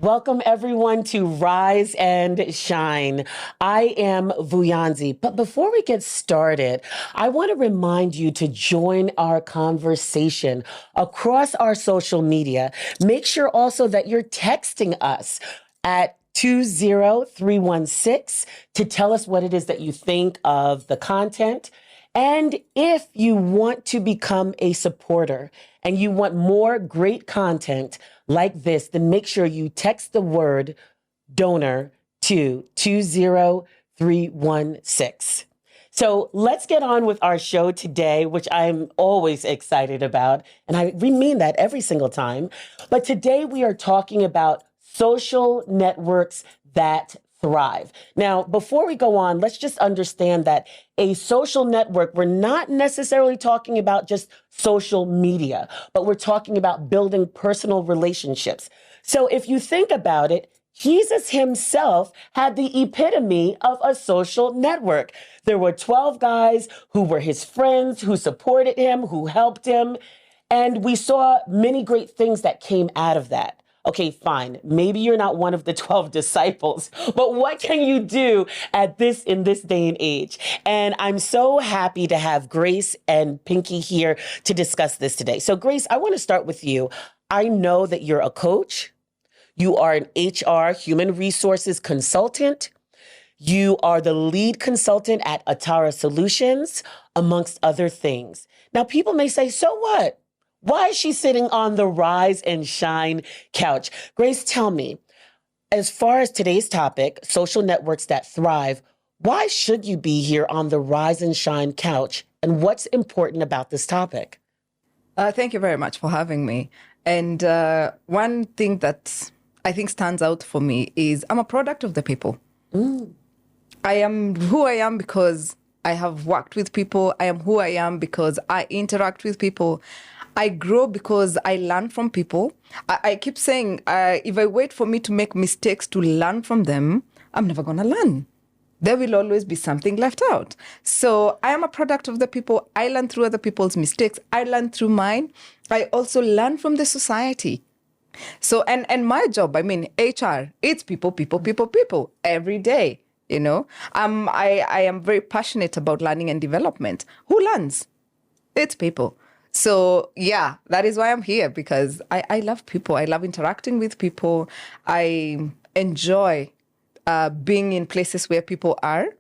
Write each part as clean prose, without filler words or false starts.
Welcome everyone to Rise and Shine. I am Vuyanzi, but before we get started, I want to remind you to join our conversation across our social media. Make sure also that you're texting us at 20316 to tell us what it is that you think of the content. And if you want to become a supporter and you want more great content like this, then make sure you text the word donor to 20316. So let's get on with our show today, which I'm always excited about. And we mean that every single time. But today we are talking about social networks that thrive. Now, before we go on, let's just understand that a social network, we're not necessarily talking about just social media, but we're talking about building personal relationships. So if you think about it, Jesus himself had the epitome of a social network. There were 12 guys who were his friends, who supported him, who helped him. And we saw many great things that came out of that. Okay, fine. Maybe you're not one of the 12 disciples, but what can you do in this day and age? And I'm so happy to have Grace and Pinky here to discuss this today. So Grace, I want to start with you. I know that you're a coach. You are an HR, human resources consultant. You are the lead consultant at Atara Solutions, amongst other things. Now, people may say, so what? Why is she sitting on the Rise and Shine couch? Grace, tell me, as far as today's topic, social networks that thrive, why should you be here on the Rise and Shine couch? And what's important about this topic? Thank you very much for having me. And one thing that I think stands out for me is I'm a product of the people. I am who I am because I have worked with people. I am who I am because I interact with people. I grow because I learn from people. I keep saying, if I wait for me to make mistakes to learn from them, I'm never going to learn. There will always be something left out. So I am a product of the people. I learn through other people's mistakes. I learn through mine. I also learn from the society. So, and my job, I mean, HR, it's people every day, you know. I am very passionate about learning and development. Who learns? It's people. So, yeah, that is why I'm here, because I love people. I love interacting with people. I enjoy being in places where people are.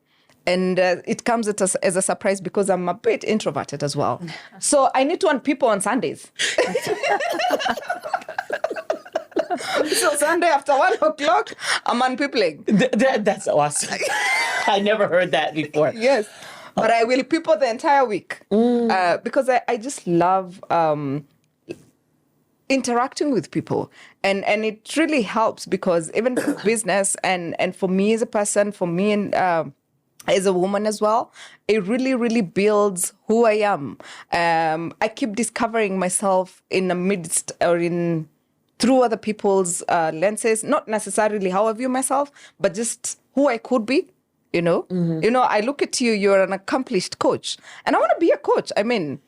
And it comes as a surprise because I'm a bit introverted as well. So I need to want people on Sundays. So Sunday after 1:00, I'm unpeopling. That's awesome. I never heard that before. Yes. But I will people the entire week because I just love interacting with people. And it really helps because even for business and for me as a person, for me and as a woman as well, it really, really builds who I am. I keep discovering myself in the midst or through other people's lenses, not necessarily how I view myself, but just who I could be. You know, You know, I look at you, you're an accomplished coach, and I want to be a coach. I mean,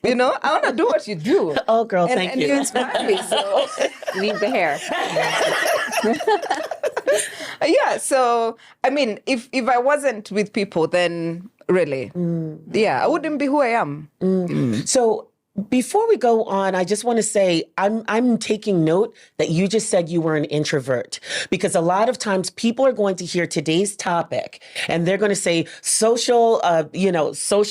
you know, I want to do what you do. Oh, girl, thank you. And you inspire me, so. Leave the hair. Yeah, so, I mean, if I wasn't with people, then really, yeah, I wouldn't be who I am. So before we go on, I just want to say I'm taking note that you just said you were an introvert, because a lot of times people are going to hear today's topic and they're going to say social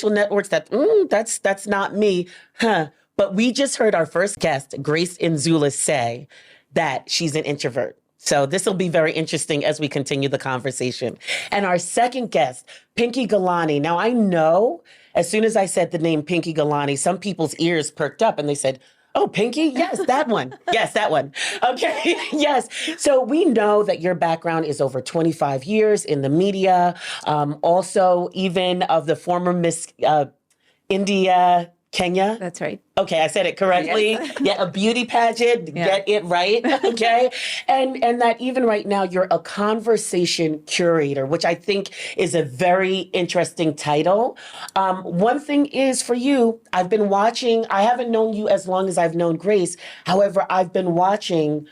networks that's not me, huh? But we just heard our first guest, Grace Nzula, say that she's an introvert. So this will be very interesting as we continue the conversation. And our second guest, Pinky Galani. Now, I know as soon as I said the name Pinky Galani, some people's ears perked up and they said, oh, Pinky? Yes, that one. Yes, that one. Okay, yes. So we know that your background is over 25 years in the media, also even of the former Miss India, Kenya. That's right. Okay, I said it correctly. Yes. Yeah, a beauty pageant. Yeah. Get it right. Okay. and that even right now you're a conversation curator, which I think is a very interesting title. One thing is for you, I've been watching, I haven't known you as long as I've known Grace. However, I've been watching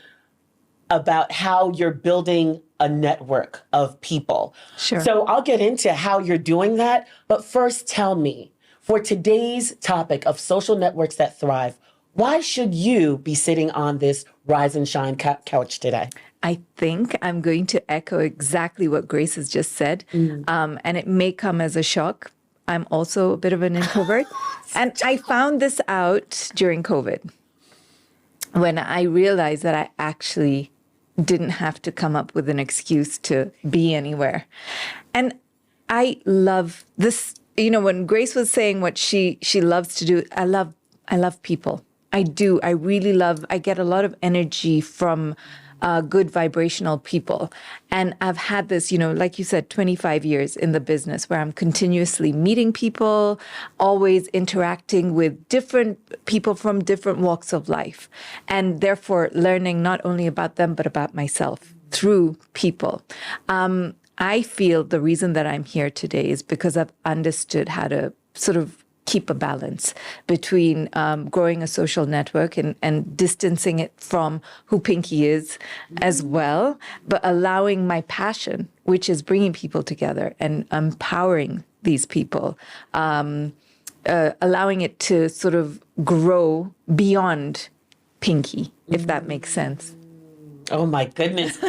about how you're building a network of people. Sure. So I'll get into how you're doing that. But first, tell me, for today's topic of social networks that thrive, why should you be sitting on this Rise and Shine couch today? I think I'm going to echo exactly what Grace has just said. And it may come as a shock. I'm also a bit of an introvert. And I found this out during COVID when I realized that I actually didn't have to come up with an excuse to be anywhere. And I love this, when Grace was saying what she loves to do, I love people. I do. I really I get a lot of energy from good vibrational people. And I've had this, like you said, 25 years in the business where I'm continuously meeting people, always interacting with different people from different walks of life, and therefore learning not only about them, but about myself through people. I feel the reason that I'm here today is because I've understood how to sort of keep a balance between growing a social network and distancing it from who Pinky is as well, but allowing my passion, which is bringing people together and empowering these people, allowing it to sort of grow beyond Pinky, if that makes sense. Oh my goodness.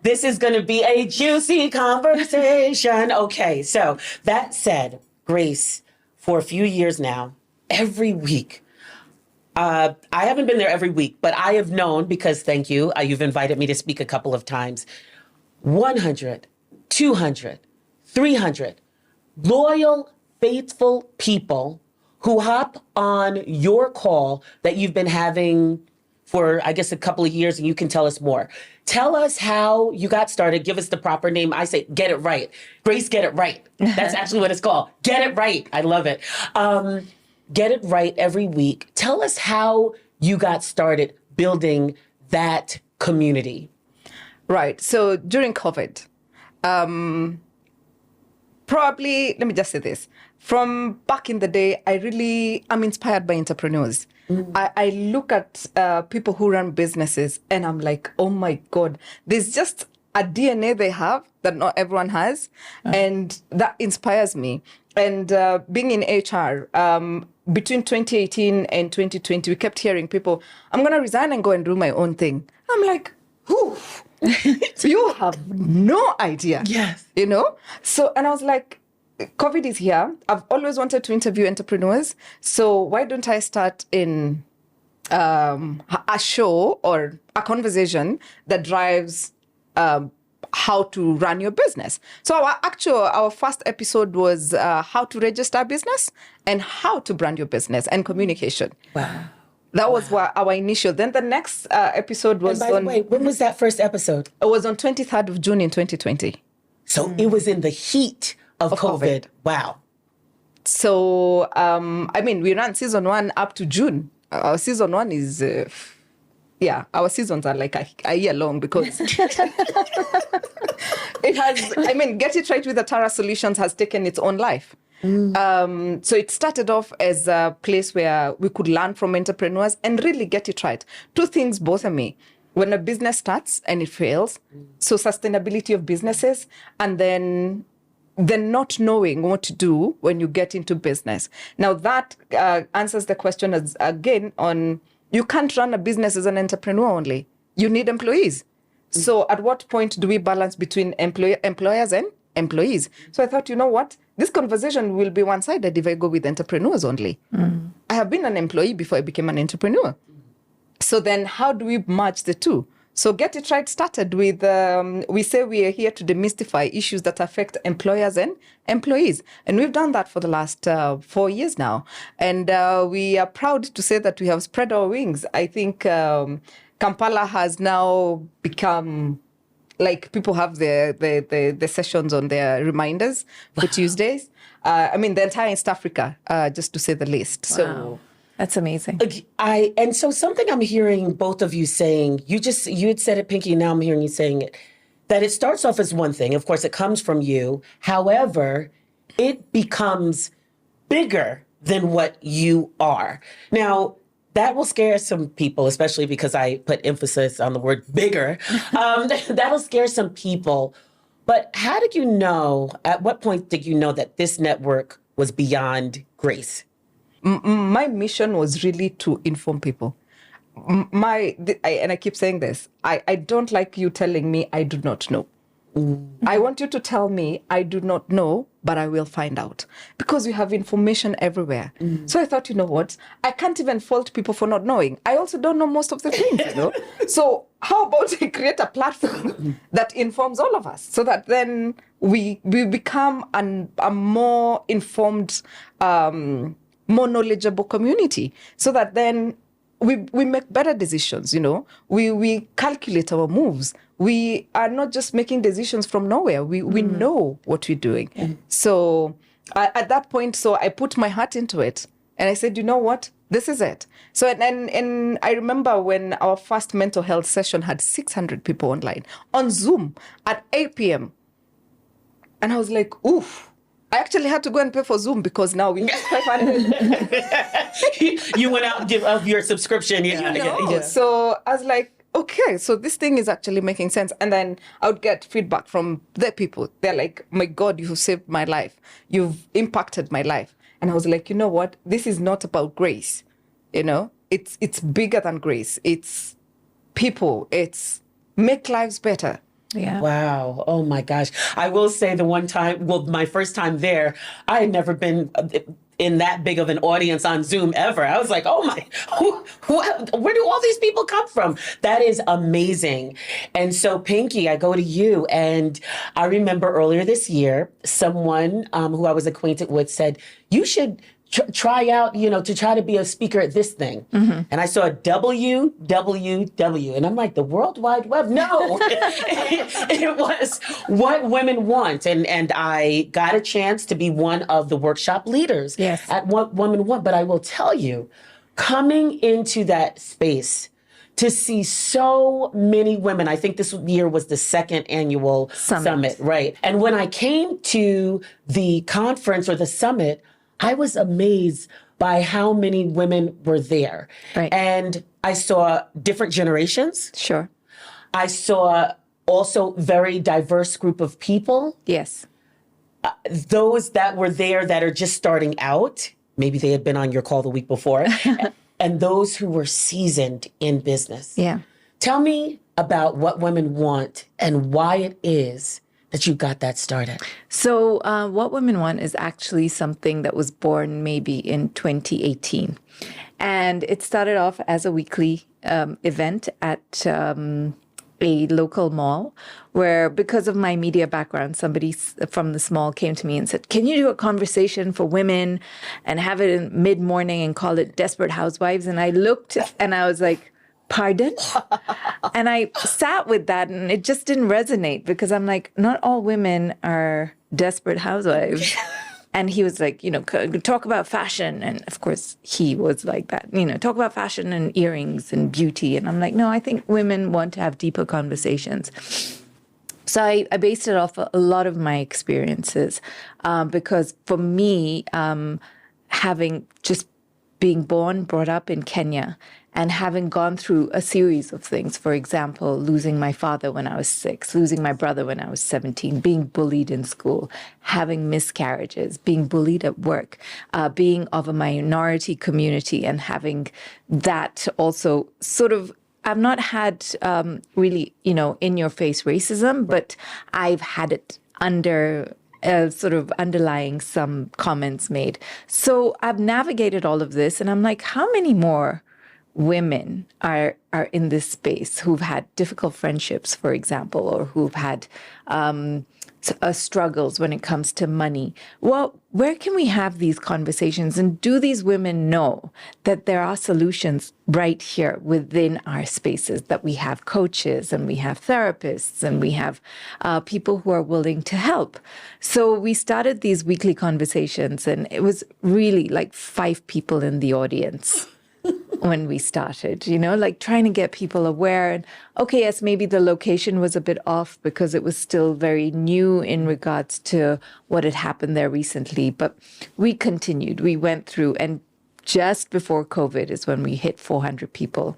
This is going to be a juicy conversation. Okay, so that said, Grace, for a few years now, every week, I haven't been there every week, but I have known, because thank you, you've invited me to speak a couple of times, 100, 200, 300 loyal, faithful people who hop on your call that you've been having for, I guess, a couple of years, and you can tell us more. Tell us how you got started. Give us the proper name. I say, Get It Right. Grace, Get It Right. That's actually what it's called. Get It Right. I love it. Get It Right every week. Tell us how you got started building that community. Right. So during COVID, probably, let me just say this. From back in the day, I'm inspired by entrepreneurs. I look at people who run businesses and I'm like, oh my God, there's just a DNA they have that not everyone has. And that inspires me. And being in HR, between 2018 and 2020, we kept hearing people, I'm going to resign and go and do my own thing. I'm like, who? You have no idea. Yes. So, and I was like, COVID is here. I've always wanted to interview entrepreneurs. So why don't I start in a show or a conversation that drives how to run your business? So our first episode was how to register a business and how to brand your business and communication. Wow. That was our initial. Then the next episode was And by the way, when was that first episode? It was on 23rd of June in 2020. So it was in the heat of COVID. Wow. So, we ran season 1 up to June. Our season 1 is, our seasons are like a year long because it has, Get It Right with Atara Solutions has taken its own life. So it started off as a place where we could learn from entrepreneurs and really get it right. Two things bother me. When a business starts and it fails, so sustainability of businesses, and then not knowing what to do when you get into business. Now that answers the question again on, you can't run a business as an entrepreneur only. You need employees. So at what point do we balance between employers and employees? So I thought, you know what? This conversation will be one-sided if I go with entrepreneurs only. I have been an employee before I became an entrepreneur. So then how do we merge the two? So Get It Right started with, we say we are here to demystify issues that affect employers and employees. And we've done that for the last 4 years now. And we are proud to say that we have spread our wings. I think Kampala has now become, like, people have the sessions on their reminders for Tuesdays. The entire East Africa, just to say the least. Wow. So That's amazing. And so something I'm hearing both of you saying, you had said it, Pinky, now I'm hearing you saying it, that it starts off as one thing. Of course, it comes from you. However, it becomes bigger than what you are. Now, that will scare some people, especially because I put emphasis on the word bigger. That'll scare some people. But how did you know, at what point did you know that this network was beyond grace? My mission was really to inform people. And I keep saying this, I don't like you telling me I do not know. I want you to tell me I do not know, but I will find out, because we have information everywhere. So I thought, you know what? I can't even fault people for not knowing. I also don't know most of the things, you know? So how about I create a platform that informs all of us, so that then we become a more informed, more knowledgeable community, so that then we make better decisions, you know. We calculate our moves. We are not just making decisions from nowhere. We know what we're doing. So at that point, so I put my heart into it, and I said, you know what, this is it. So and I remember when our first mental health session had 600 people online on Zoom at 8 p.m. And I was like, oof. I actually had to go and pay for Zoom, because now we need 500. You went out of your subscription. Yeah. So I was like, okay, so this thing is actually making sense. And then I would get feedback from the people. They're like, my God, you've saved my life. You've impacted my life. And I was like, you know what? This is not about grace. You know, it's bigger than grace. It's people. It's make lives better. Yeah. Wow. Oh my gosh. I will say the one time, well, my first time there, I had never been in that big of an audience on Zoom ever. I was like, oh my, where do all these people come from? That is amazing. And so Pinky, I go to you. And I remember earlier this year, someone who I was acquainted with said, you should try out, you know, to try to be a speaker at this thing. And I saw WWW, and I'm like, the World Wide Web? No, it was What Women Want. And I got a chance to be one of the workshop leaders at What Women Want. But I will tell you, coming into that space, to see so many women, I think this year was the second annual summit, right? And when I came to the conference or the summit, I was amazed by how many women were there. Right. And I saw different generations. Sure. I saw also very diverse group of people. Yes. Those that were there that are just starting out, maybe they had been on your call the week before, and those who were seasoned in business. Yeah. Tell me about What Women Want and why it is that you got that started. So What Women Want is actually something that was born maybe in 2018. And it started off as a weekly event at a local mall where, because of my media background, somebody from the mall came to me and said, can you do a conversation for women and have it in mid-morning and call it Desperate Housewives? And I looked and I was like, pardon? And I sat with that and it just didn't resonate, because I'm like, not all women are desperate housewives. And he was like, you know, talk about fashion. And of course, he was like that, you know, talk about fashion and earrings and beauty. And I'm like, no, I think women want to have deeper conversations. So I based it off a lot of my experiences, because for me, having just being born, brought up in Kenya, and having gone through a series of things, for example, losing my father when I was 6, losing my brother when I was 17, being bullied in school, having miscarriages, being bullied at work, being of a minority community, and having that also sort of, I've not had really, you know, in-your-face racism, but I've had it under sort of underlying some comments made. So I've navigated all of this, and I'm like, how many more women are in this space who've had difficult friendships, for example, or who've had struggles when it comes to money? Well, where can we have these conversations? And do these women know that there are solutions right here within our spaces, that we have coaches and we have therapists and we have people who are willing to help? So we started these weekly conversations, and it was really like 5 people in the audience when we started, you know, like trying to get people aware. And okay, yes, maybe the location was a bit off because it was still very new in regards to what had happened there recently. But we continued, we went through, and just before COVID is when we hit 400 people.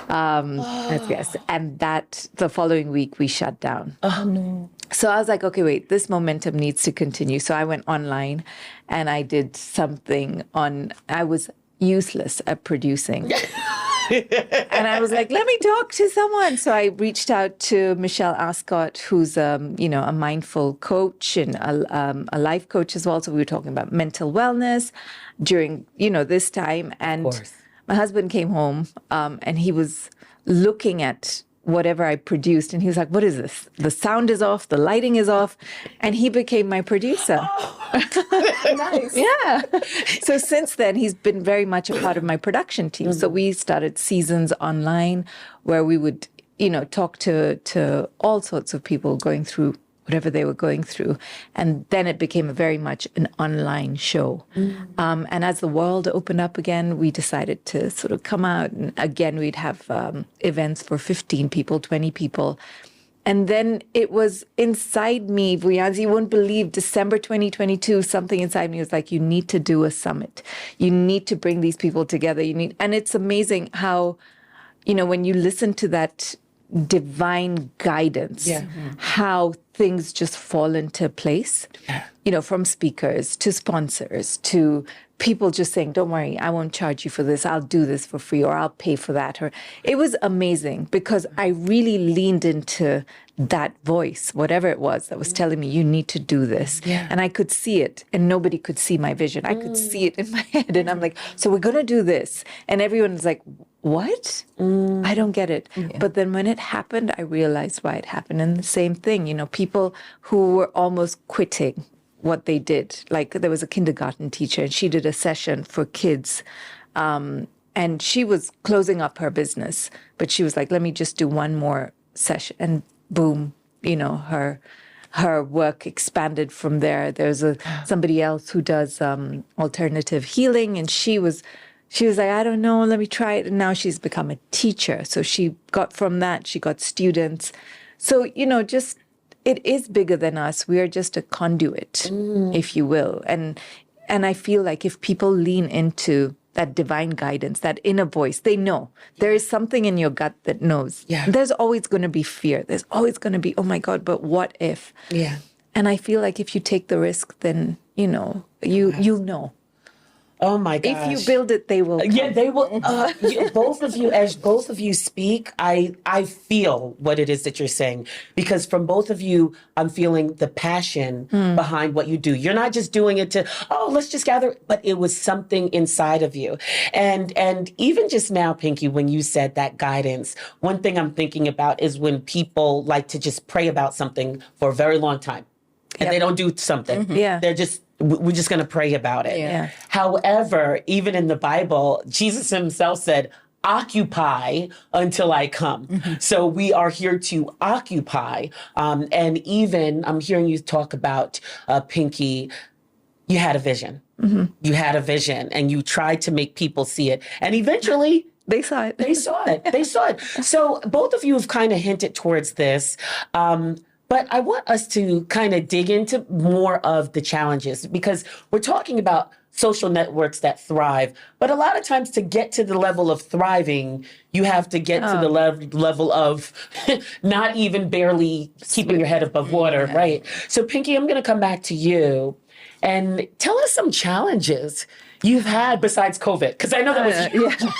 Let's guess. And that the following week we shut down. Oh, no. So I was like, okay, wait, this momentum needs to continue. So I went online and I did something I was useless at producing. And I was like, let me talk to someone. So I reached out to Michelle Ascott, who's a mindful coach and a life coach as well. So we were talking about mental wellness during, this time. And my husband came home and he was looking at whatever I produced. And he was like, what is this? The sound is off, the lighting is off. And he became my producer. Nice. Yeah. So since then, he's been very much a part of my production team. So we started Seasons Online, where we would, talk to all sorts of people going through whatever they were going through. And then it became very much an online show. And as the world opened up again, we decided to sort of come out. And again, we'd have events for 15 people, 20 people. And then it was inside me, Vuyanzi, you wouldn't believe, December 2022, something inside me was like, you need to do a summit. You need to bring these people together. And it's amazing how, when you listen to that divine guidance, how things just fall into place, from speakers to sponsors to people just saying, don't worry, I won't charge you for this. I'll do this for free, or I'll pay for that. Or it was amazing because I really leaned into that voice, whatever it was that was telling me, you need to do this. And I could see it and nobody could see my vision. I could see it in my head. And I'm like, so we're going to do this. And everyone's like, what? I don't get it. But then when it happened, I realized why it happened. And the same thing, people who were almost quitting what they did. Like there was a kindergarten teacher and she did a session for kids. And she was closing up her business, but she was like, let me just do one more session. And boom, her work expanded from there. There's somebody else who does alternative healing. And she was like, I don't know, let me try it. And now she's become a teacher. So she got students. So, just, it is bigger than us. We are just a conduit, if you will. And I feel like if people lean into that divine guidance, that inner voice, they know there is something in your gut that knows. There's always going to be fear. There's always going to be, oh my God, but what if? And I feel like if you take the risk, then, you'll know. Oh my gosh. If you build it, they will come. Yeah, they will. Both of you, as both of you speak, I feel what it is that you're saying, because from both of you, I'm feeling the passion behind what you do. You're not just doing it to, let's just gather, but it was something inside of you. And even just now, Pinky, when you said that guidance, one thing I'm thinking about is when people like to just pray about something for a very long time and they don't do something. They're just, we're just going to pray about it. However, even in the Bible, Jesus himself said, occupy until I come. So we are here to occupy. And even I'm hearing you talk about, Pinky, you had a vision. You had a vision and you tried to make people see it. And eventually they saw it. They saw it. So both of you have kind of hinted towards this. But I want us to kind of dig into more of the challenges, because we're talking about social networks that thrive. But a lot of times to get to the level of thriving, you have to get to the level of not even barely keeping your head above water, right? So Pinky, I'm going to come back to you and tell us some challenges you've had besides COVID, because I know that was huge.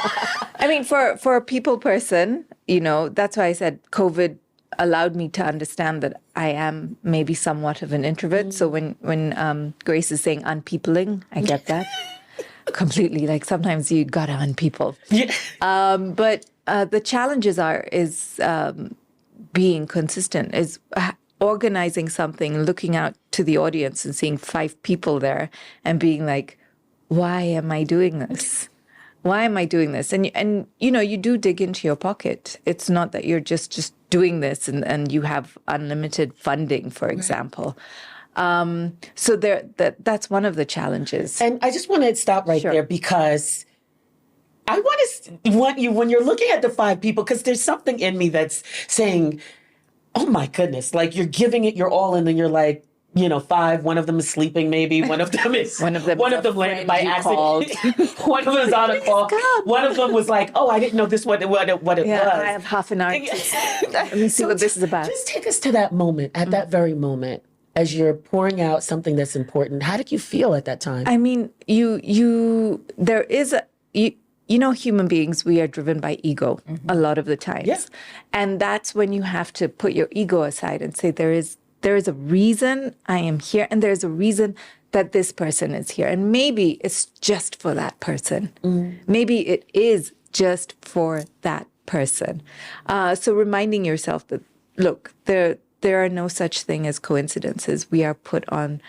I mean, for a people person, that's why I said COVID allowed me to understand that I am maybe somewhat of an introvert. So when Grace is saying unpeopling, I get that completely. Like sometimes you gotta unpeople. But the challenges is being consistent, is organizing something, looking out to the audience and seeing 5 people there and being like, why am I doing this? Why am I doing this? And you do dig into your pocket. It's not that you're just doing this and you have unlimited funding, for example. So that's one of the challenges. And I just want to stop right there, because I want you, when you're looking at the 5 people, because there's something in me that's saying, oh my goodness, like you're giving it your all and then you're like, 5. One of them is sleeping, maybe. One of them is One of them one is of a them landed friend by you accident. One of them is on a call. One of them was like, "Oh, I didn't know this what it was." I have half an hour to let me see So what this is about. Just take us to that moment, at that very moment, as you're pouring out something that's important. How did you feel at that time? I mean, there is human beings, we are driven by ego a lot of the times. Yeah. And that's when you have to put your ego aside and say, there is a reason I am here, and there's a reason that this person is here. And maybe it's just for that person. Maybe it is just for that person. So reminding yourself that, look, there are no such thing as coincidences. We are put on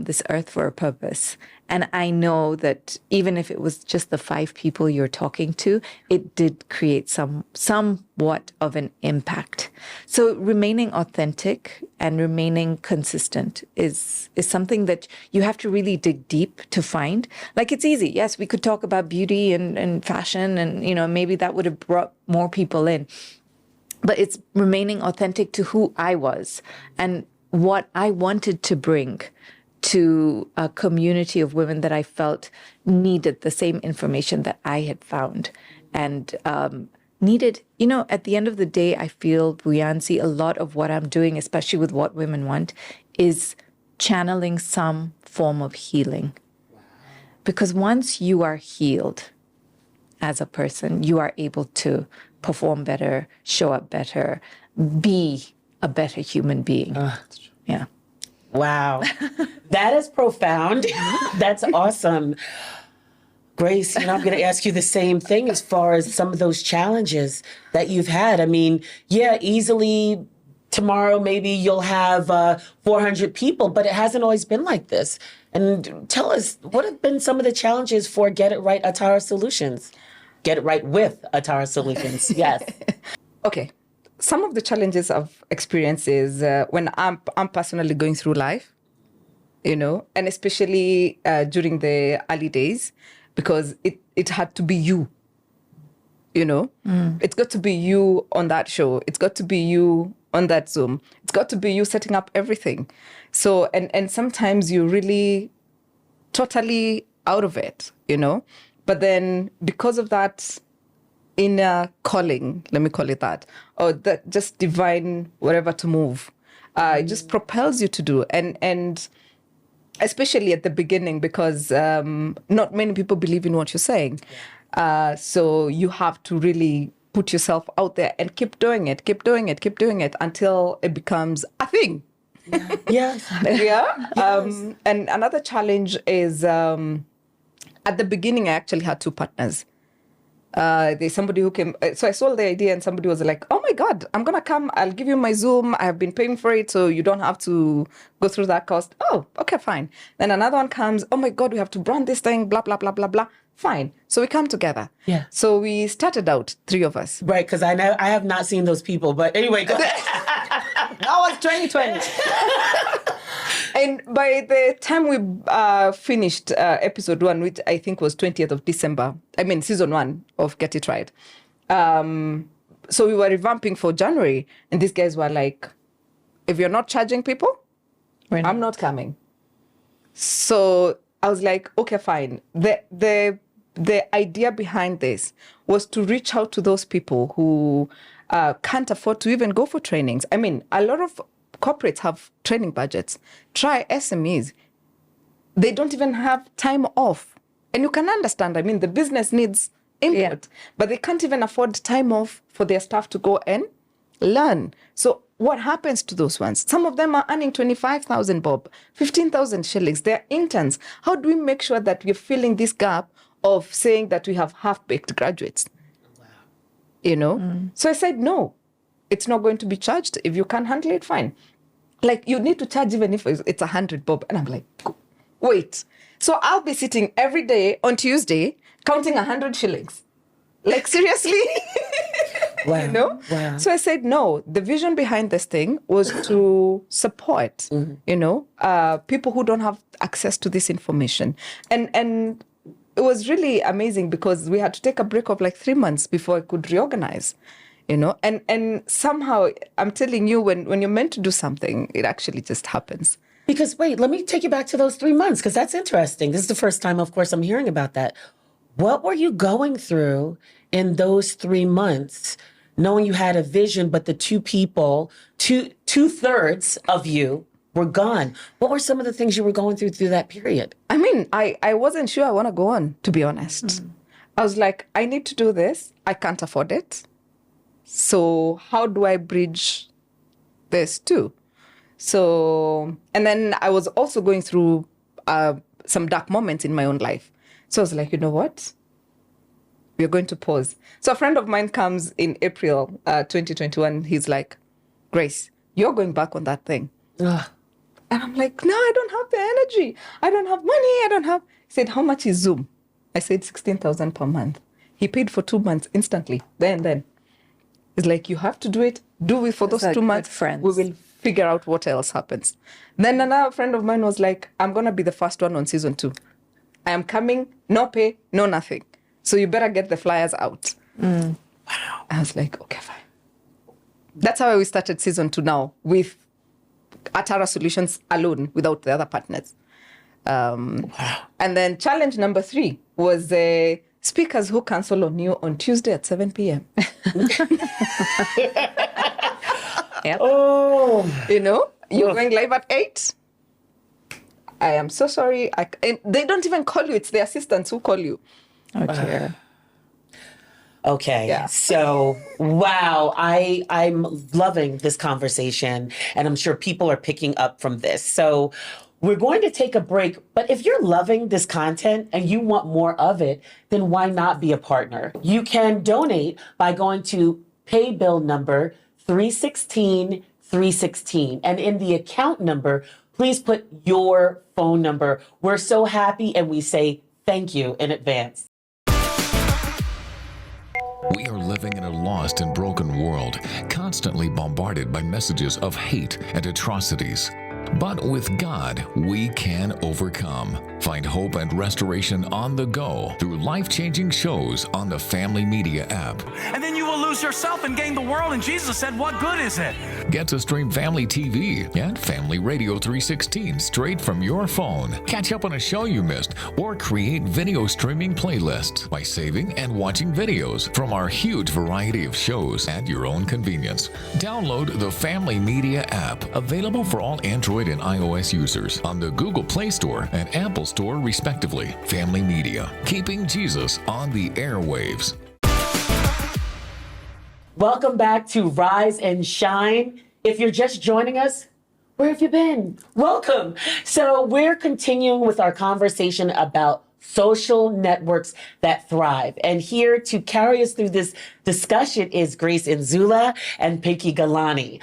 this earth for a purpose. And I know that even if it was just the 5 people you're talking to, it did create somewhat of an impact. So remaining authentic and remaining consistent is something that you have to really dig deep to find. Like, it's easy. Yes, we could talk about beauty and fashion, and maybe that would have brought more people in. But it's remaining authentic to who I was and what I wanted to bring to a community of women that I felt needed the same information that I had found and needed. At the end of the day, I feel, Buyansi, a lot of what I'm doing, especially with What Women Want, is channeling some form of healing. Because once you are healed as a person, you are able to perform better, show up better, be a better human being. Yeah. Wow. That is profound. That's awesome. Grace, I'm going to ask you the same thing as far as some of those challenges that you've had. I mean, yeah, easily tomorrow maybe you'll have 400 people, but it hasn't always been like this. And tell us, what have been some of the challenges for Get It Right Atara Solutions? Get It Right with Atara Solutions. Yes. Okay. Some of the challenges I've experienced is when I'm personally going through life, and especially during the early days, because it had to be you, It's got to be you on that show. It's got to be you on that Zoom. It's got to be you setting up everything. So, and sometimes you're really totally out of it, But then because of that inner calling, let me call it that, or that just divine whatever to move, it just propels you to do. And especially at the beginning, because not many people believe in what you're saying. So you have to really put yourself out there and keep doing it until it becomes a thing. Yeah. And another challenge is at the beginning, I actually had 2 partners. There's somebody who came. So I sold the idea and somebody was like, "Oh my God, I'm going to come. I'll give you my Zoom. I have been paying for it, so you don't have to go through that cost." Oh, okay, fine. Then another one comes. "Oh my God, we have to brand this thing, blah, blah, blah, blah, blah." Fine. So we come together. Yeah. So we started out, 3 of us. Right, because I know I have not seen those people. But anyway, go ahead. That was 2020. And by the time we finished episode 1, which I think was 20th of December, season 1 of Get It Right. So we were revamping for January, and these guys were like, "If you're not charging people, I'm not coming." So I was like, okay, fine. The idea behind this was to reach out to those people who can't afford to even go for trainings. A lot of corporates have training budgets. Try SMEs. They don't even have time off. And you can understand, the business needs input, but they can't even afford time off for their staff to go and learn. So what happens to those ones? Some of them are earning 25,000 bob, 15,000 shillings. They're interns. How do we make sure that we're filling this gap of saying that we have half-baked graduates? Wow. So I said, no, it's not going to be charged. If you can't handle it, fine. Like, you need to charge even if it's 100 bob. And I'm like, wait. So I'll be sitting every day on Tuesday counting 100 shillings. Like, seriously? Wow. Wow. So I said, no, the vision behind this thing was to support, people who don't have access to this information. And it was really amazing because we had to take a break of like 3 months before I could reorganize, and somehow I'm telling you, when you're meant to do something, it actually just happens. Because wait, let me take you back to those 3 months because that's interesting. This is the first time, of course, I'm hearing about that. What were you going through in those 3 months, knowing you had a vision, but the two people, two-thirds of you were gone? What were some of the things you were going through that period? I mean, I wasn't sure I want to go on, to be honest. I was like, I need to do this. I can't afford it. So how do I bridge this too? So, and then I was also going through some dark moments in my own life. So I was like, you know what? We're going to pause. So a friend of mine comes in April 2021. He's like, Grace, you're going back on that thing. Ugh. And I'm like, no, I don't have the energy. I don't have money. I don't have. He said, how much is Zoom? I said, 16,000 per month. He paid for 2 months instantly. Then. He's like, you have to do it. Do it for those like 2 good months. friends. We will figure out what else happens. Then another friend of mine was like, I'm going to be the first one on season 2. I am coming, no pay, no nothing. So you better get the flyers out. Wow. I was like, okay, fine. That's how we started season 2 now with Atara Solutions alone without the other partners. Wow. And then challenge number 3 was speakers who cancel on you on Tuesday at 7 p.m. Yep. Oh, You know, you're going live at 8. I am so sorry. And they don't even call you. It's the assistants who call you. Oh dear. okay. Yeah. So, wow, I'm loving this conversation, and I'm sure people are picking up from this. So, we're going to take a break, but if you're loving this content and you want more of it, then why not be a partner? You can donate by going to pay bill number 316-316. And in the account number, please put your phone number. We're so happy and we say thank you in advance. We are living in a lost and broken world, constantly bombarded by messages of hate and atrocities. But with God, we can overcome. Find hope and restoration on the go through life-changing shows on the Family Media app. And then you will lose yourself and gain the world. And Jesus said, what good is it? Get to stream Family TV and Family Radio 316 straight from your phone. Catch up on a show you missed or create video streaming playlists by saving and watching videos from our huge variety of shows at your own convenience. Download the Family Media app, available for all Android and iOS users on the Google Play Store and Apple Store respectively. Family Media, keeping Jesus on the airwaves. Welcome back to Rise and Shine. If you're just joining us, where have you been? Welcome. So we're continuing with our conversation about social networks that thrive. And here to carry us through this discussion is Grace Nzula and Pinky Galani.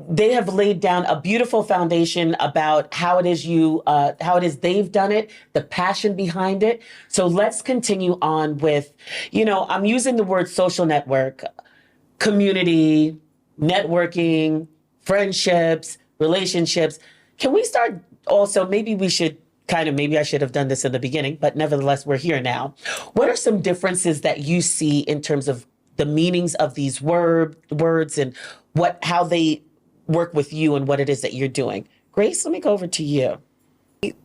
They have laid down a beautiful foundation about how it is they've done it, the passion behind it. So let's continue on with, I'm using the word social network, community, networking, friendships, relationships. Can we start also, maybe I should have done this in the beginning, but nevertheless, we're here now. What are some differences that you see in terms of the meanings of these words and how they work with you and what it is that you're doing? Grace, let me go over to you.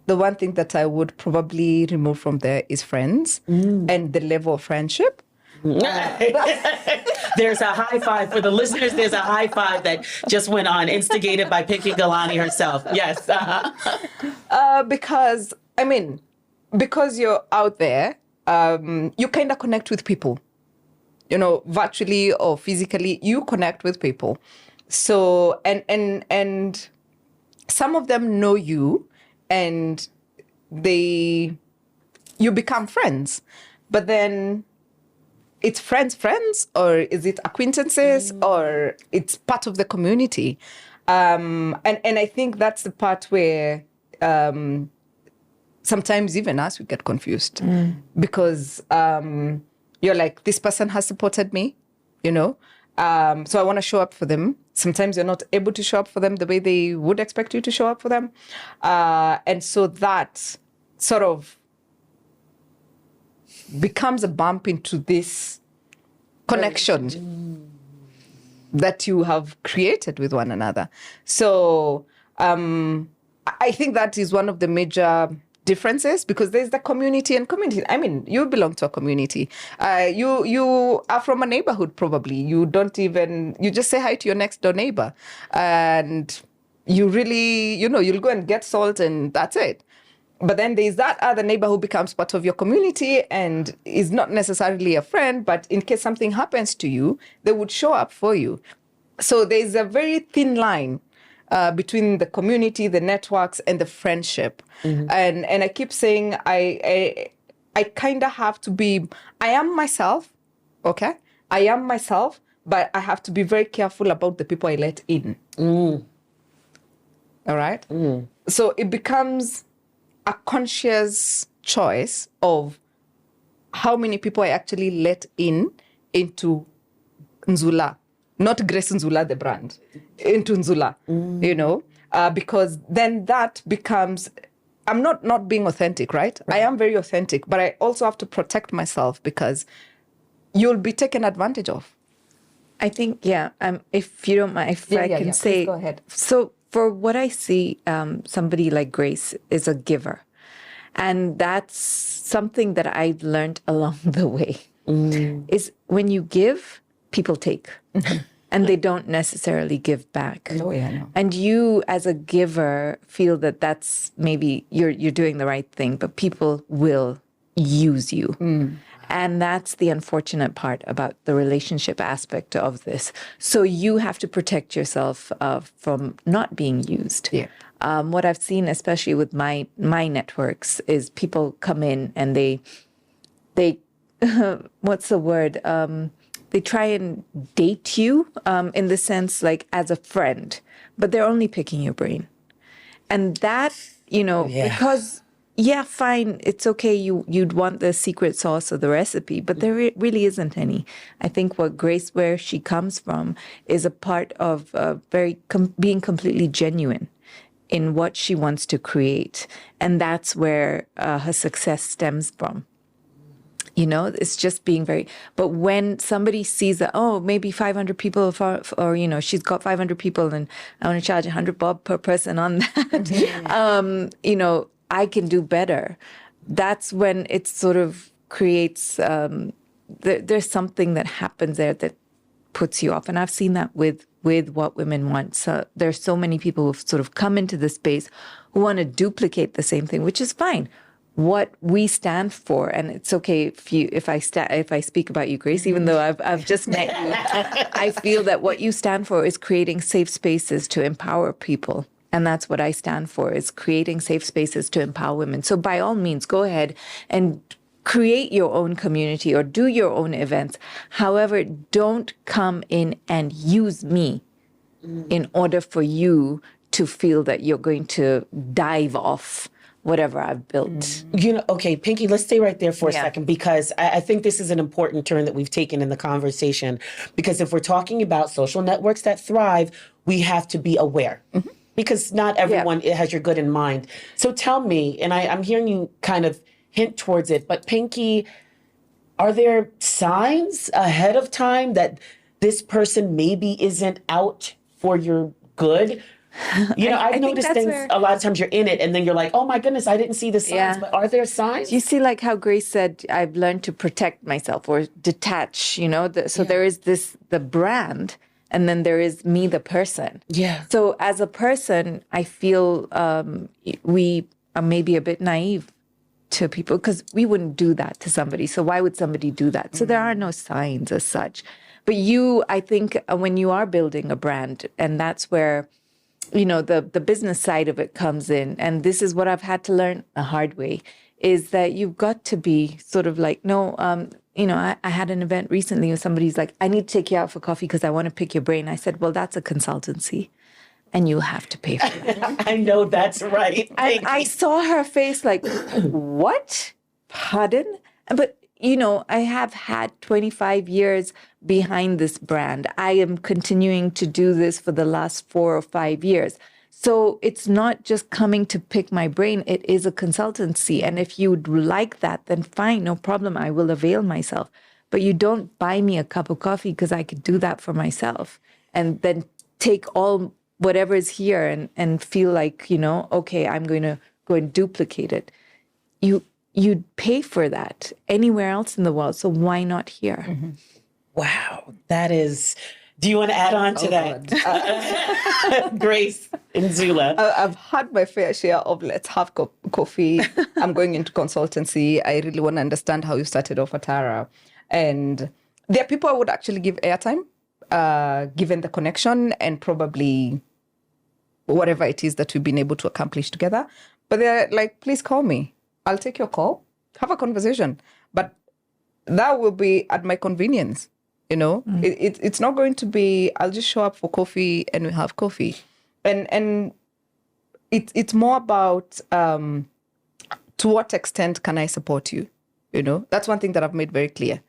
The one thing that I would probably remove from there is friends and the level of friendship. There's a high five for the listeners. There's a high five that just went on, instigated by Pinky Galani herself. Yes. Because you're out there, you kind of connect with people, virtually or physically, you connect with people. So, and some of them know you and you become friends, but then it's friends, or is it acquaintances, or it's part of the community? And I think that's the part where sometimes even us, we get confused because you're like, this person has supported me, so I want to show up for them. Sometimes you're not able to show up for them the way they would expect you to show up for them. And so that sort of becomes a bump into this connection that you have created with one another. So I think that is one of the major differences, because there's the community and community. I mean, you belong to a community. You are from a neighborhood, probably. You just say hi to your next door neighbor, and you really, you'll go and get salt and that's it. But then there's that other neighbor who becomes part of your community and is not necessarily a friend, but in case something happens to you, they would show up for you. So there's a very thin line between the community, the networks, and the friendship. And I keep saying I kind of have to be, I am myself, okay? I am myself, but I have to be very careful about the people I let in. All right? So it becomes a conscious choice of how many people I actually let into Nzula. Not Grace Nzula, the brand, into Nzula, because then that becomes, I'm not being authentic, right? I am very authentic, but I also have to protect myself because you'll be taken advantage of. I think, if you don't mind, if I can say, please go ahead. So for what I see, somebody like Grace is a giver. And that's something that I've learned along the way, is when you give, people take. And they don't necessarily give back. Oh, yeah, no. And you, as a giver, feel that that's maybe you're doing the right thing, but people will use you. And that's the unfortunate part about the relationship aspect of this. So you have to protect yourself from not being used. Yeah. What I've seen, especially with my networks, is people come in and they what's the word? They try and date you in the sense like as a friend, but they're only picking your brain. And that, because, fine, it's okay, you'd want the secret sauce of the recipe, but there really isn't any. I think what Grace, where she comes from, is a part of being completely genuine in what she wants to create. And that's where her success stems from. It's just being but when somebody sees that, maybe 500 people or she's got 500 people and I want to charge 100 bob per person on that, I can do better. That's when it sort of creates, there's something that happens there that puts you off. And I've seen that with what women want. So there's so many people who've sort of come into the space who want to duplicate the same thing, which is fine. What we stand for, and it's okay if I speak about you, Grace, even though I've just met you, I feel that what you stand for is creating safe spaces to empower people. And that's what I stand for, is creating safe spaces to empower women. So by all means, go ahead and create your own community or do your own events. However, don't come in and use me in order for you to feel that you're going to dive off whatever I've built. Okay, Pinky, let's stay right there for a second, because I think this is an important turn that we've taken in the conversation. Because if we're talking about social networks that thrive, we have to be aware. Because not everyone has your good in mind. So tell me, and I'm hearing you kind of hint towards it, but Pinky, are there signs ahead of time that this person maybe isn't out for your good? I've noticed things a lot of times you're in it and then you're like, oh my goodness, I didn't see the signs, but are there signs? You see, like how Grace said, I've learned to protect myself or detach, there is the brand and then there is me, the person. Yeah. So as a person, I feel we are maybe a bit naive to people because we wouldn't do that to somebody. So why would somebody do that? So there are no signs as such. But I think when you are building a brand, and that's where the business side of it comes in. And this is what I've had to learn the hard way, is that you've got to be sort of like, I had an event recently where somebody's like, I need to take you out for coffee because I want to pick your brain. I said, well, that's a consultancy and you'll have to pay for that. I know that's right. And I saw her face like, what? Pardon? But I have had 25 years behind this brand. I am continuing to do this for the last 4 or 5 years. So it's not just coming to pick my brain. It is a consultancy. And if you'd like that, then fine, no problem. I will avail myself. But you don't buy me a cup of coffee because I could do that for myself and then take all whatever is here and feel like, okay, I'm going to go and duplicate it. You'd pay for that anywhere else in the world. So why not here? Mm-hmm. Wow. That is. Do you want to add on to that? Grace and Zula. I've had my fair share of let's have coffee. I'm going into consultancy. I really want to understand how you started off Atara. And there are people I would actually give airtime, given the connection and probably whatever it is that we've been able to accomplish together. But they're like, please call me. I'll take your call, have a conversation. But that will be at my convenience. It's not going to be, I'll just show up for coffee and we have coffee. And it's more about to what extent can I support you? That's one thing that I've made very clear.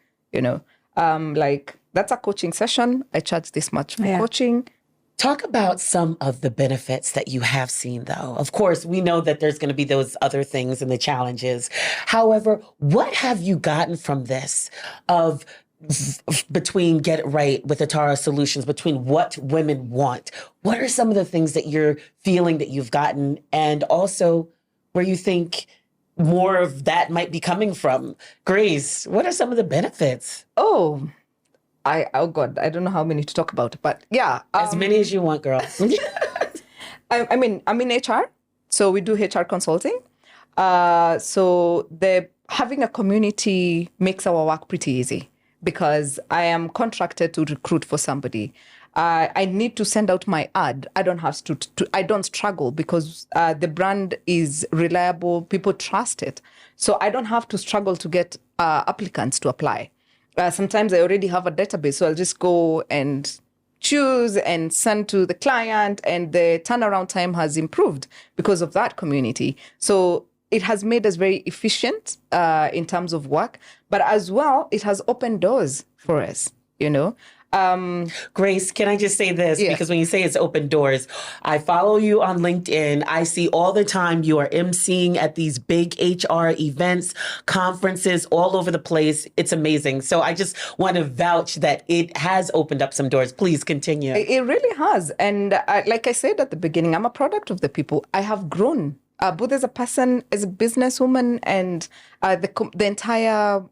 Like that's a coaching session. I charge this much for coaching. Talk about some of the benefits that you have seen, though. Of course, we know that there's going to be those other things and the challenges. However, what have you gotten from this between Get It Right with Atara Solutions, between what women want? What are some of the things that you're feeling that you've gotten, and also where you think more of that might be coming from? Grace, what are some of the benefits? Oh God, I don't know how many to talk about, but yeah. As many as you want, girl. I'm in HR, so we do HR consulting. So having a community makes our work pretty easy because I am contracted to recruit for somebody. I need to send out my ad. I don't have to I don't struggle because the brand is reliable. People trust it. So I don't have to struggle to get applicants to apply. Sometimes I already have a database, so I'll just go and choose and send to the client, and the turnaround time has improved because of that community. So it has made us very efficient in terms of work, but as well, it has opened doors for us, Grace, can I just say this? Yeah. Because when you say it's open doors, I follow you on LinkedIn. I see all the time you are emceeing at these big HR events, conferences all over the place. It's amazing. So I just want to vouch that it has opened up some doors. Please continue. It really has. And like I said at the beginning, I'm a product of the people. I have grown. Both as a person, as a businesswoman, and the entire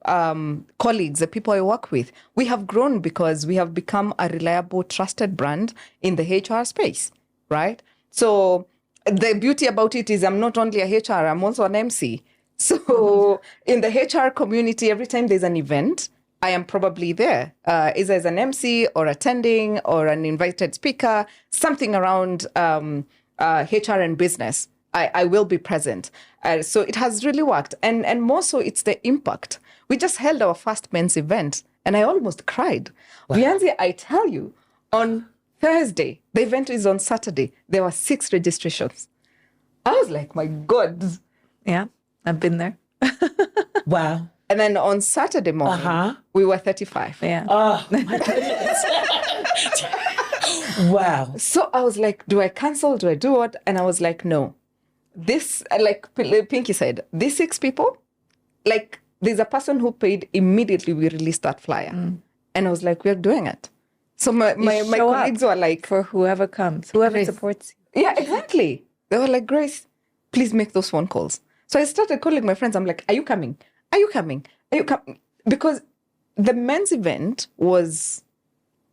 colleagues, the people I work with, we have grown because we have become a reliable, trusted brand in the HR space, right? So the beauty about it is I'm not only a HR, I'm also an MC. So in the HR community, every time there's an event, I am probably there, either as an MC or attending or an invited speaker, something around HR and business. I will be present. So it has really worked. And more so, it's the impact. We just held our first men's event, and I almost cried. Wow. Vianzi, I tell you, on Thursday, the event is on Saturday, there were 6 registrations. I was like, my God. Yeah, I've been there. Wow. And then on Saturday morning, we were 35. Yeah. Oh, my goodness. Wow. So I was like, do I cancel? Do I do what? And I was like, no. This, like Pinky said, these 6 people, like there's a person who paid immediately we released that flyer. And I was like, we're doing it. So my colleagues were like, for whoever comes, whoever Grace. supports you. Yeah, exactly. They were like, Grace, please make those phone calls. So I started calling my friends. I'm like, are you coming? Are you coming? Are you coming? Because the men's event was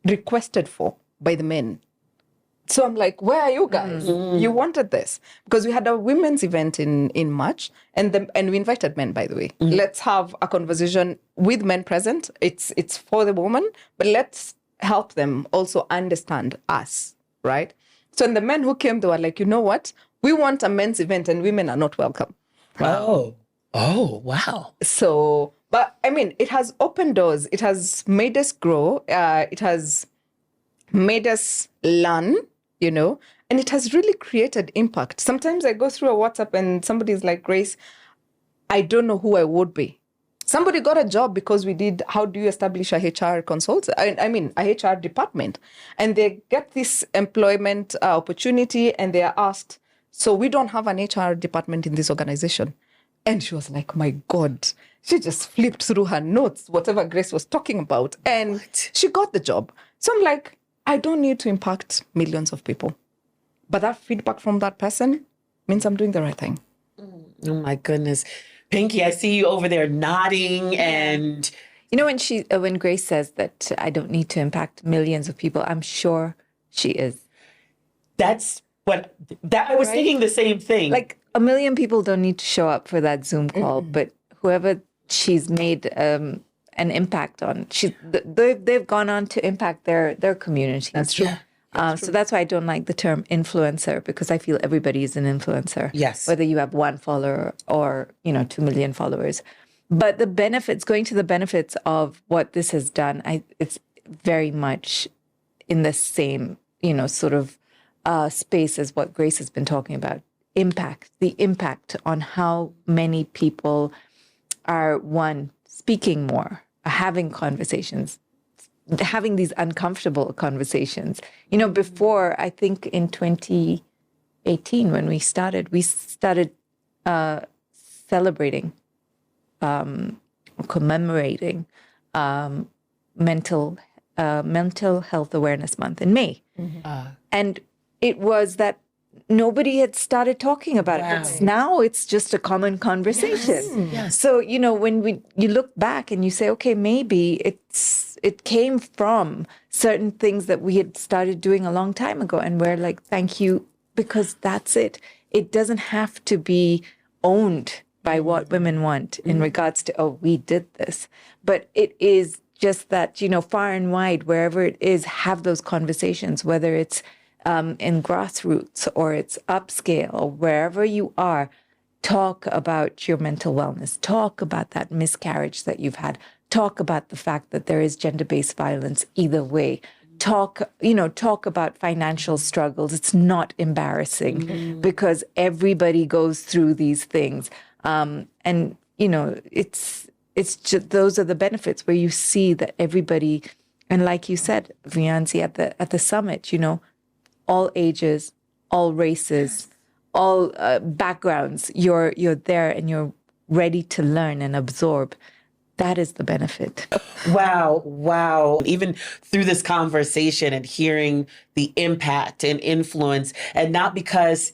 requested for by the men. So I'm like, where are you guys? You wanted this. Because we had a women's event in March, and we invited men, by the way. Let's have a conversation with men present. It's for the woman, but let's help them also understand us, right? So and the men who came, they were like, you know what? We want a men's event and women are not welcome. Wow. Oh, wow. So, but I mean, it has opened doors. It has made us grow. It has made us learn, and it has really created impact. Sometimes I go through a WhatsApp and somebody's like, Grace, I don't know who I would be. Somebody got a job because we did, how do you establish a HR consultant? I mean, a HR department. And they get this employment opportunity and they are asked, so we don't have an HR department in this organization. And she was like, my God, she just flipped through her notes, whatever Grace was talking about. And she got the job. So I'm like, I don't need to impact millions of people. But that feedback from that person means I'm doing the right thing. Oh my goodness. Pinky, I see you over there nodding and You know, when Grace says that I don't need to impact millions of people, I'm sure she is. that's what I was thinking the same thing. Like 1 million people don't need to show up for that Zoom call, but whoever she's made an impact on, they've gone on to impact their community. That's true. So that's why I don't like the term influencer, because I feel everybody is an influencer. Yes. Whether you have 1 follower or 2 million followers. But the benefits, going to the benefits of what this has done, it's very much in the same sort of space as what Grace has been talking about. The impact on how many people are, one, speaking more, having conversations, having these uncomfortable conversations. Before, I think in 2018, when we started celebrating, commemorating mental health awareness month in May. And it was that nobody had started talking about it. But now it's just a common conversation. Yes. So, when you look back and you say, okay, maybe it came from certain things that we had started doing a long time ago. And we're like, thank you, because that's it. It doesn't have to be owned by what women want in regards to, oh, we did this. But it is just that, far and wide, wherever it is, have those conversations, whether it's in grassroots or it's upscale or wherever you are, talk about your mental wellness, talk about that miscarriage that you've had, talk about the fact that there is gender-based violence either way. Talk about financial struggles. It's not embarrassing because everybody goes through these things. It's just, those are the benefits where you see that everybody, and like you said, Viancy, at the summit, all ages, all races, all backgrounds, you're there and you're ready to learn and absorb. That is the benefit. Wow. Even through this conversation and hearing the impact and influence, and not because,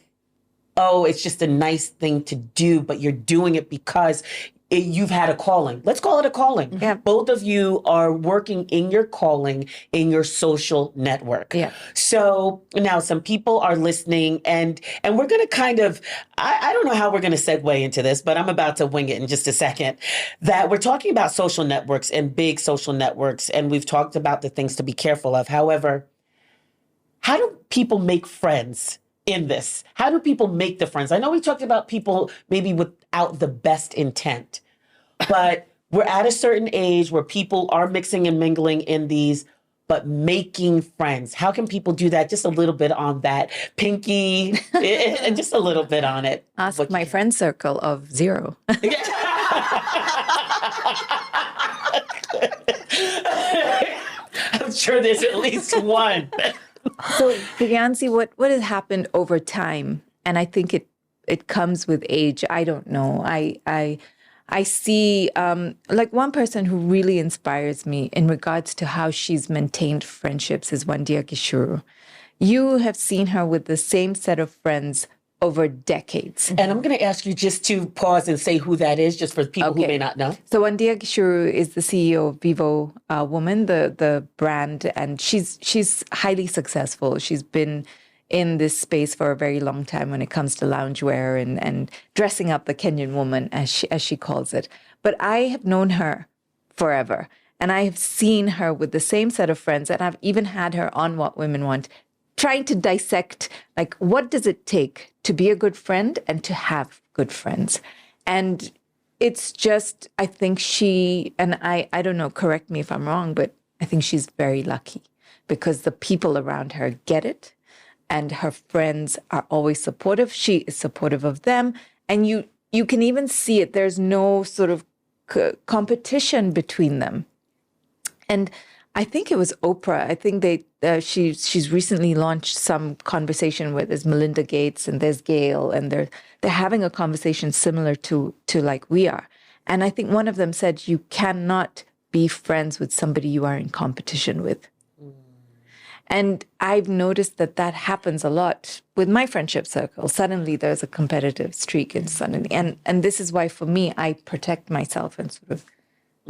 oh, it's just a nice thing to do, but you're doing it because you've had a calling. Let's call it a calling. Yeah. Both of you are working in your calling, in your social network. Yeah. So now some people are listening and we're going to kind of, I don't know how we're going to segue into this, but I'm about to wing it in just a second, that we're talking about social networks and big social networks. And we've talked about the things to be careful of. However, how do people make friends in this? How do people make the friends? I know we talked about people maybe without the best intent, but we're at a certain age where people are mixing and mingling in these, but making friends. How can people do that? Just a little bit on that. Pinky, and just a little bit on it. Ask my friend circle of 0. I'm sure there's at least one. So, Viancy, what has happened over time? And I think it comes with age. I don't know. I see like one person who really inspires me in regards to how she's maintained friendships is Wandia Gishuru. You have seen her with the same set of friends over decades. And I'm going to ask you just to pause and say who that is, just for people who may not know. So Wandia Gishuru is the CEO of Vivo Woman, the brand, and she's highly successful. She's been in this space for a very long time when it comes to loungewear and dressing up the Kenyan woman, as she calls it. But I have known her forever, and I have seen her with the same set of friends, and I've even had her on What Women Want, trying to dissect, like, what does it take to be a good friend and to have good friends? And it's just, I think she, and I don't know, correct me if I'm wrong, but I think she's very lucky because the people around her get it and her friends are always supportive. She is supportive of them. And you can even see it. There's no sort of competition between them. And I think it was Oprah. I think she's recently launched some conversation where there's Melinda Gates and there's Gail, and they're having a conversation similar to like we are. And I think one of them said, you cannot be friends with somebody you are in competition with. And I've noticed that that happens a lot with my friendship circle. Suddenly there's a competitive streak and this is why for me, I protect myself and sort of,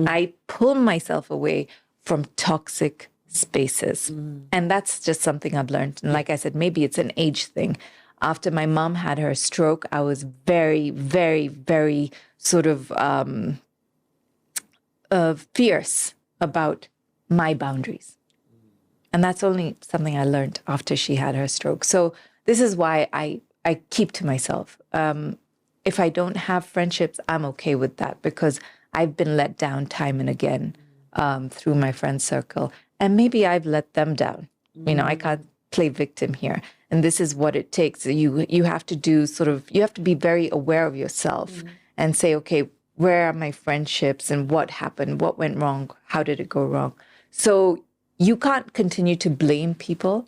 I pull myself away from toxic spaces. And that's just something I've learned. And like I said, maybe it's an age thing. After my mom had her stroke, I was very, very, very sort of fierce about my boundaries. And that's only something I learned after she had her stroke. So this is why I keep to myself. If I don't have friendships, I'm okay with that because I've been let down time and again through my friend circle. And maybe I've let them down. You know, I can't play victim here. And this is what it takes. You have to do you have to be very aware of yourself and say, okay, where are my friendships and what happened? What went wrong? How did it go wrong? So you can't continue to blame people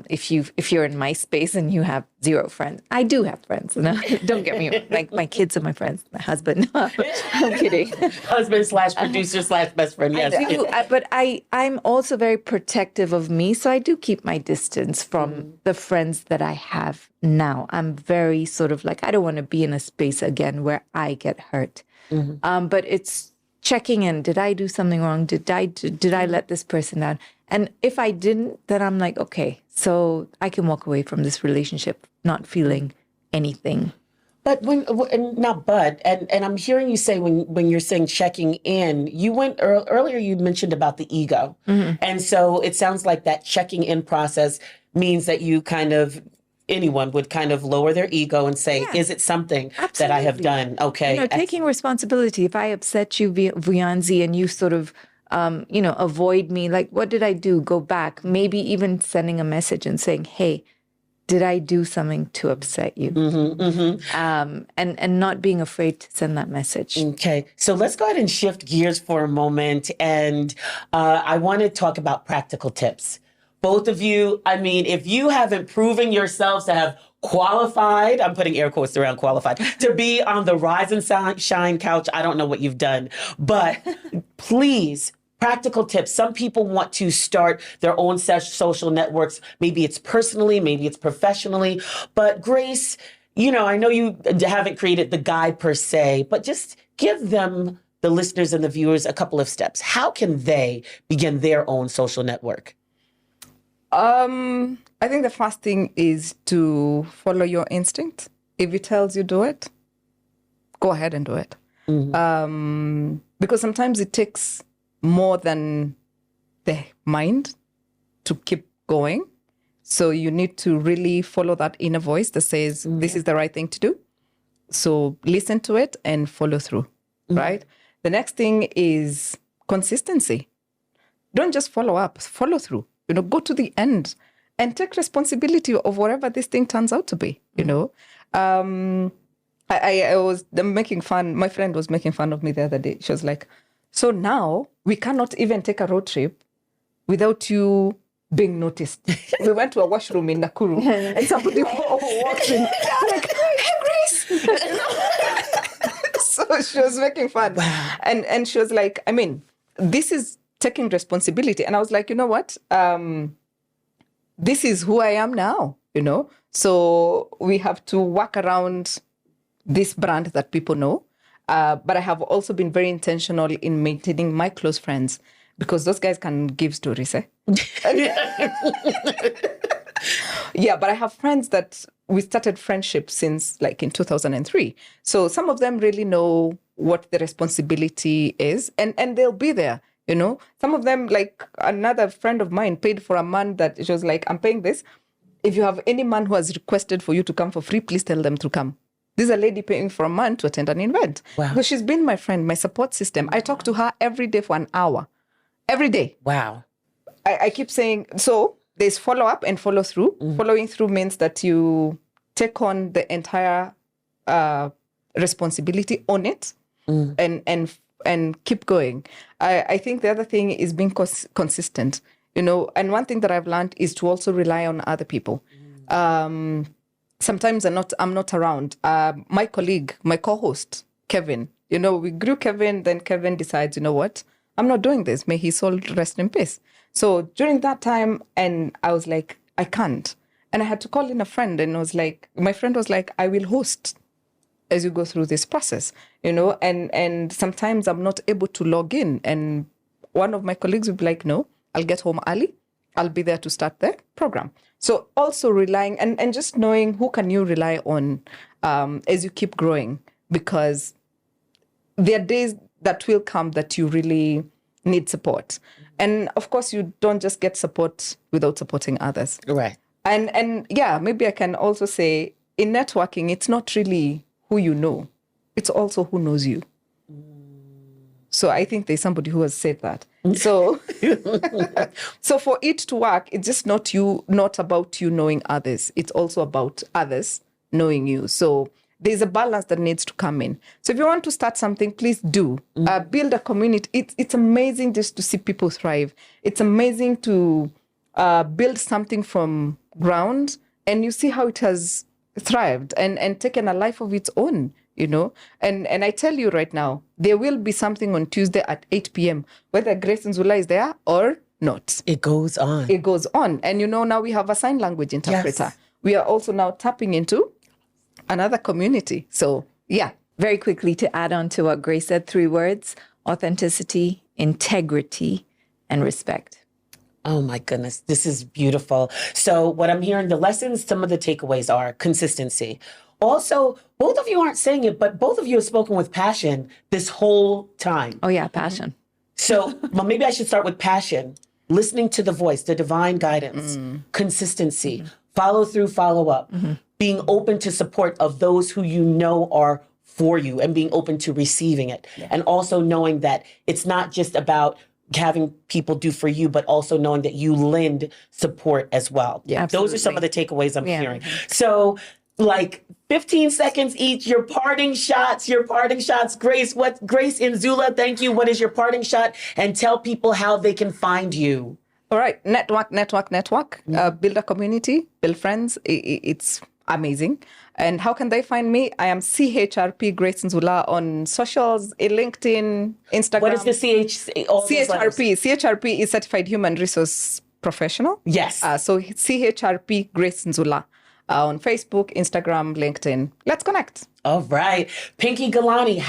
if you're in my space and you have zero friends. I do have friends. No, don't get me wrong. Like my kids are my friends. My husband. No, I'm kidding. Husband / producer / best friend. Yes. But I'm also very protective of me. So I do keep my distance from the friends that I have now. I'm very sort of like, I don't want to be in a space again where I get hurt. But it's checking in. Did I do something wrong? Did I let this person down? And if I didn't, then I'm like, okay, so I can walk away from this relationship not feeling anything. But and I'm hearing you say when you're saying checking in, you went earlier. You mentioned about the ego, and so it sounds like that checking in process means that you kind of. Anyone would kind of lower their ego and say, is it something that I have done? Okay. You know, taking responsibility. If I upset you, Vuyanzi, and you sort of, avoid me, like, what did I do? Go back. Maybe even sending a message and saying, hey, did I do something to upset you? And not being afraid to send that message. Okay. So let's go ahead and shift gears for a moment. And I want to talk about practical tips. Both of you, I mean, if you haven't proven yourselves to have qualified, I'm putting air quotes around qualified, to be on the Rise and Shine couch, I don't know what you've done. But please, practical tips. Some people want to start their own social networks. Maybe it's personally, maybe it's professionally. But Grace, you know, I know you haven't created the guide per se, but just give them, the listeners and the viewers, a couple of steps. How can they begin their own social network? I think the first thing is to follow your instinct. If it tells you do it, go ahead and do it. Because sometimes it takes more than the mind to keep going. So you need to really follow that inner voice that says, this is the right thing to do. So listen to it and follow through, right? The next thing is consistency. Don't just follow up, follow through. You know, go to the end and take responsibility of whatever this thing turns out to be, you know. I was making fun. My friend was making fun of me the other day. She was like, so now we cannot even take a road trip without you being noticed. We went to a washroom in Nakuru and somebody walked in like, hey, Grace. So she was making fun. Wow. And she was like, I mean, this is taking responsibility. And I was like, you know what? This is who I am now, you know? So we have to work around this brand that people know. But I have also been very intentional in maintaining my close friends because those guys can give stories, eh? Yeah, but I have friends that we started friendship since like in 2003. So some of them really know what the responsibility is and they'll be there. You know, some of them, like another friend of mine paid for a man that she was like, I'm paying this. If you have any man who has requested for you to come for free, please tell them to come. This is a lady paying for a man to attend an event. Wow. So she's been my friend, my support system. I talk to her every day for an hour. Every day. Wow. I keep saying, so there's follow up and follow through. Following through means that you take on the entire responsibility on it and keep going. I think the other thing is being consistent, you know, and one thing that I've learned is to also rely on other people. Sometimes I'm not around. My colleague, my co-host, Kevin, you know, we grew Kevin, then Kevin decides, you know what, I'm not doing this. May his soul rest in peace. So during that time, and I was like, I can't. And I had to call in a friend, and my friend was like, I will host as you go through this process, and sometimes I'm not able to log in. And one of my colleagues would be like, no, I'll get home early. I'll be there to start the program. So also relying and just knowing who can you rely on as you keep growing, because there are days that will come that you really need support. And of course, you don't just get support without supporting others. Right. And yeah, maybe I can also say in networking, it's not really who you know, it's also who knows you. So I think there's somebody who has said that. So, so for it to work, it's just not about you knowing others. It's also about others knowing you. So there's a balance that needs to come in. So if you want to start something, please do. Build a community. It's amazing just to see people thrive. It's amazing to build something from ground, and you see how it has thrived and taken a life of its own. And I tell you right now, there will be something on Tuesday at 8 p.m., whether Grace Nzula is there or not. It goes on. It goes on. And now we have a sign language interpreter. Yes. We are also now tapping into another community. So, yeah. Very quickly to add on to what Grace said, 3 words: authenticity, integrity, and respect. Oh my goodness, this is beautiful. So what I'm hearing, the lessons, some of the takeaways are consistency. Also, both of you aren't saying it, but both of you have spoken with passion this whole time. Oh yeah, passion. So well, maybe I should start with passion, listening to the voice, the divine guidance, consistency, follow through, follow up, being open to support of those who you know are for you and being open to receiving it. Yeah. And also knowing that it's not just about having people do for you, but also knowing that you lend support as well. Yeah, those are some of the takeaways I'm hearing. Mm-hmm. So like 15 seconds each, your parting shots. Grace Nzula, thank you. What is your parting shot? And tell people how they can find you. All right. Network. Build a community, build friends. It's amazing. And how can they find me? I am CHRP Grace Nzula on socials, LinkedIn, Instagram. What is the CHRP? CHRP is Certified Human Resource Professional. Yes. So CHRP Grace Nzula on Facebook, Instagram, LinkedIn. Let's connect. All right. Pinky Galani,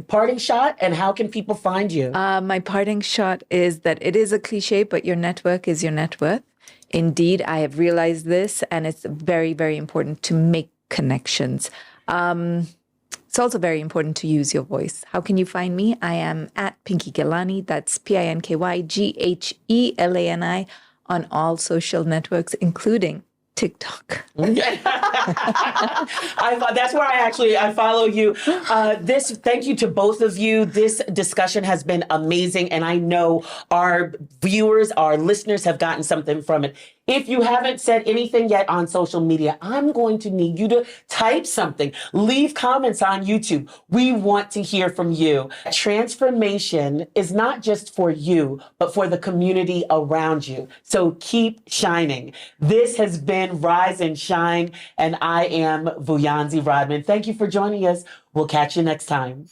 parting shot, and how can people find you? My parting shot is that it is a cliche, but your network is your net worth. Indeed, I have realized this, and it's very, very important to make connections. It's also very important to use your voice. How can you find me? I am at Pinky Galani. That's PinkyGhelani on all social networks, including TikTok. That's where I follow you. Thank you to both of you. This discussion has been amazing, and I know our viewers, our listeners have gotten something from it. If you haven't said anything yet on social media, I'm going to need you to type something. Leave comments on YouTube. We want to hear from you. Transformation is not just for you, but for the community around you. So keep shining. This has been Rise and Shine, and I am Vuyanzi Rodman. Thank you for joining us. We'll catch you next time.